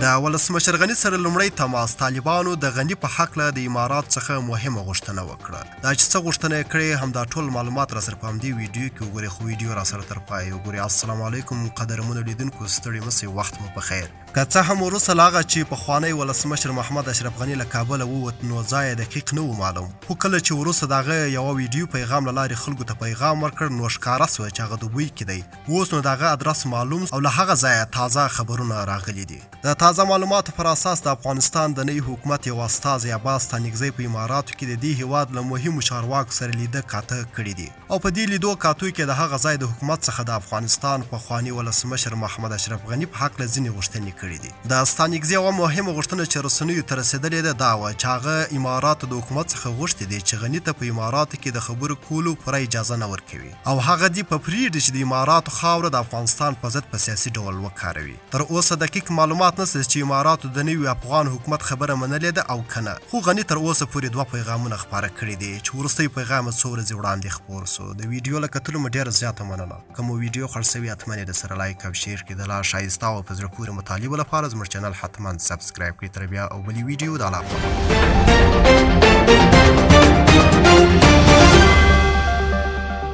د ولسمشر غني سره لومړی تماس طالبانو د غني په حق له د امارات څخه مهمه غوښتنه وکړه. دا چې څه غوښتنه کړې همدا ټول معلومات را سره په همدې ویډیو کې وګورئ، خو ویډیو را سره تر پای وګورئ. السلام علیکم قدرمنو لیدونکو، ستړي مه شئ، وخت مو په خیر. که څه هم وروسته له هغه چې پخوانی ولسمشر محمد اشرف غني له کابله ووت نو ځای دقیق نه و معلوم، خو کله چې وروسته د هغه یوه ویډیو پیغام له لارې خلکو ته پیغام ورکړ نو ښکاره سوه چې هغه دوبۍ کې دی. اوس نو د هغه ادرس معلوم او له هغه ځایه تازه خبرونه راغلي دي. د تازه معلوماتو پر اساس د افغانستان د نوي حکومت یو استازی عباس ستانکزی په اماراتو کې د دې هیواد له مهمو چارواکو سره لیده کاته کړي دي، او په دې لیدو کاتو کې د هغه ځای د حکومت څخه د افغانستان پخواني ولسمشر محمد اشرف غني په حق له ځینې غوښتنې کړي دي. د ستانکزي یوه مهمه غوښتنه چې رسنیو ته رسېدلې ده دا وه چې هغه اماراتو د حکومت څخه غوښتي دي چې غني ته په اماراتو کې د خبرو کولو پوره اجازه نه ورکوي، او هغه دې په پرېږدي چې د اماراتو خاوره د افغانستان په ضد په سیاسي ډول وکاروي. تر اوسه دقیق معلومات نشته چې اماراتو د نوي افغان حکومت خبره منلې ده او که نه، خو غني تر اوسه پورې 2 پیغامونه خپاره کړي دي چې وروستی پیغام یې څو ورځې وړاندې خپور سو. د ویډیو له کتلو مو ډېره زیاته مننه. که مو ویډیو خوښ سوي حتما یې درسره لایک او شیر کړئ. د لا ښایسته او په زړه پورې مطالبو لپاره زموږ چینل حتما سبسکرایب کړئ. تر بیا او بلې ویډیو د لا